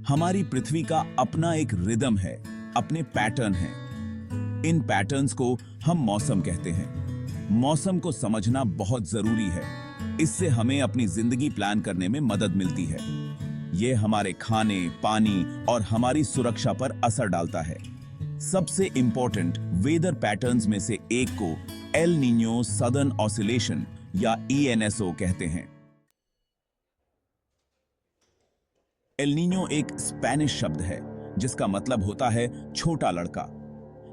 हमारी पृथ्वी का अपना एक रिदम है, अपने पैटर्न हैं। इन पैटर्न्स को हम मौसम कहते हैं। मौसम को समझना बहुत जरूरी है। इससे हमें अपनी जिंदगी प्लान करने में मदद मिलती है। ये हमारे खाने, पानी और हमारी सुरक्षा पर असर डालता है। सबसे इंपॉर्टेंट वेदर पैटर्न्स में से एक को एल नीनो सदर्न ऑसिलेशन या ENSO कहते हैं। एल नीनो एक स्पेनिश शब्द है जिसका मतलब होता है छोटा लड़का।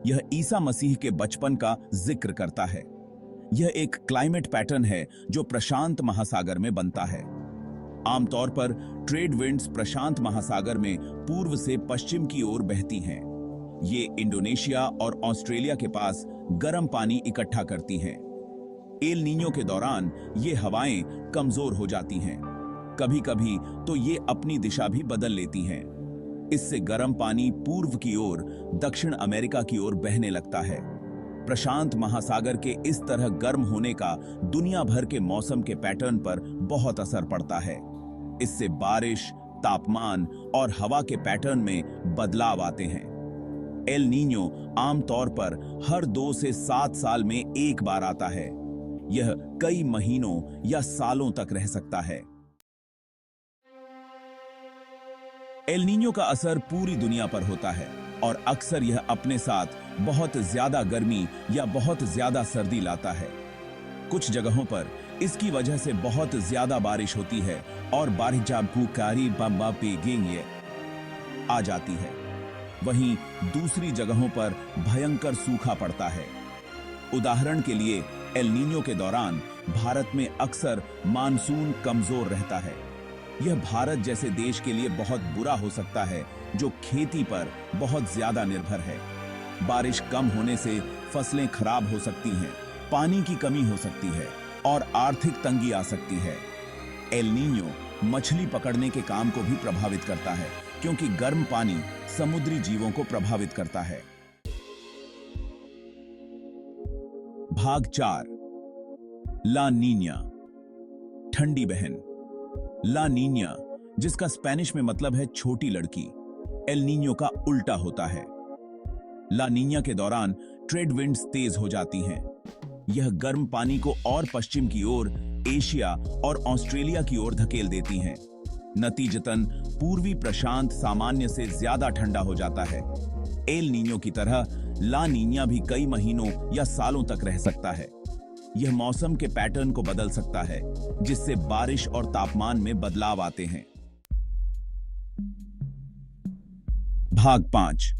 यह ईसा मसीह के बचपन का जिक्र करता है। यह एक क्लाइमेट पैटर्न है जो प्रशांत महासागर में बनता है। आमतौर पर ट्रेड विंड्स प्रशांत महासागर में पूर्व से पश्चिम की ओर बहती हैं। ये इंडोनेशिया और ऑस्ट्रेलिया के पास गर्म पानी इकट्ठा करती हैं। एल नीनो के दौरान ये हवाएं कमजोर हो जाती हैं। कभी-कभी तो ये अपनी दिशा भी बदल लेती हैं। इससे गर्म पानी पूर्व की ओर दक्षिण अमेरिका की ओर बहने लगता है। प्रशांत महासागर के इस तरह गर्म होने का दुनिया भर के मौसम के पैटर्न पर बहुत असर पड़ता है। इससे बारिश, तापमान और हवा के पैटर्न में बदलाव आते हैं। एल नीनो आमतौर पर हर 2 से 7 साल में एक बार आता है। यह कई महीनों या सालों तक रह सकता है। एल नीनो का असर पूरी दुनिया पर होता है और अक्सर यह अपने साथ बहुत ज्यादा गर्मी या बहुत ज्यादा सर्दी लाता है। कुछ जगहों पर इसकी वजह से बहुत ज्यादा बारिश होती है और बारिजाबुकारी बम्बा पेगिंग आ जाती है। वहीं दूसरी जगहों पर भयंकर सूखा पड़ता है। उदाहरण के लिए एल नीनो के दौरान भारत में अक्सर मानसून कमजोर रहता है। यह भारत जैसे देश के लिए बहुत बुरा हो सकता है जो खेती पर बहुत ज्यादा निर्भर है। बारिश कम होने से फसलें खराब हो सकती हैं, पानी की कमी हो सकती है और आर्थिक तंगी आ सकती है। एल नीनो मछली पकड़ने के काम को भी प्रभावित करता है क्योंकि गर्म पानी समुद्री जीवों को प्रभावित करता है। भाग 4 ला नीना, ठंडी बहन। ला नीना, जिसका स्पेनिश में मतलब है छोटी लड़की, एल नीनो का उल्टा होता है। ला नीना के दौरान ट्रेड विंड्स तेज हो जाती हैं। यह गर्म पानी को और पश्चिम की ओर, एशिया और ऑस्ट्रेलिया की ओर धकेल देती हैं। नतीजतन पूर्वी प्रशांत सामान्य से ज्यादा ठंडा हो जाता है। एल नीनो की तरह ला नीना भी कई महीनों या सालों तक रह सकता है। यह मौसम के पैटर्न को बदल सकता है जिससे बारिश और तापमान में बदलाव आते हैं। भाग 5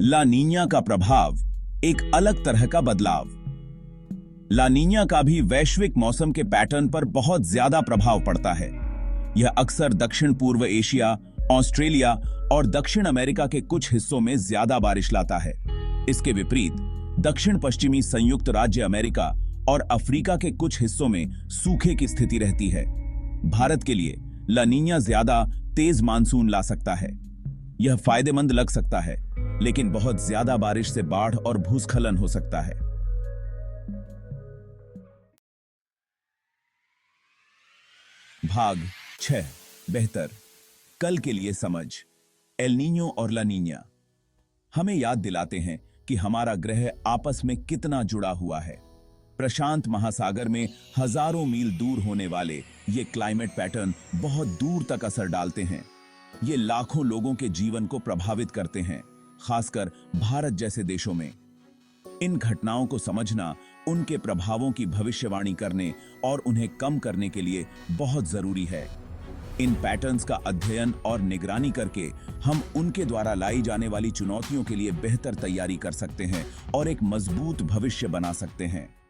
ला नीना का प्रभाव, एक अलग तरह का बदलाव। ला नीना का भी वैश्विक मौसम के पैटर्न पर बहुत ज्यादा प्रभाव पड़ता है। यह अक्सर दक्षिण पूर्व एशिया, ऑस्ट्रेलिया और दक्षिण अमेरिका के कुछ हिस्सों में ज्यादा बारिश लाता है। इसके विपरीत दक्षिण पश्चिमी संयुक्त राज्य अमेरिका और अफ्रीका के कुछ हिस्सों में सूखे की स्थिति रहती है। भारत के लिए ला नीना ज्यादा तेज मानसून ला सकता है। यह फायदेमंद लग सकता है, लेकिन बहुत ज्यादा बारिश से बाढ़ और भूस्खलन हो सकता है। भाग 6 बेहतर, कल के लिए समझ। एल नीनो और ला नीना हमें याद दिलाते हैं कि हमारा ग्रह आपस में कितना जुड़ा हुआ है। प्रशांत महासागर में हजारों मील दूर होने वाले ये क्लाइमेट पैटर्न बहुत दूर तक असर डालते हैं। ये लाखों लोगों के जीवन को प्रभावित करते हैं, खासकर भारत जैसे देशों में। इन घटनाओं को समझना उनके प्रभावों की भविष्यवाणी करने और उन्हें कम करने के लिए बहुत जरूरी है। इन पैटर्न्स का अध्ययन और निगरानी करके हम उनके द्वारा लाई जाने वाली चुनौतियों के लिए बेहतर तैयारी कर सकते हैं और एक मजबूत भविष्य बना सकते हैं।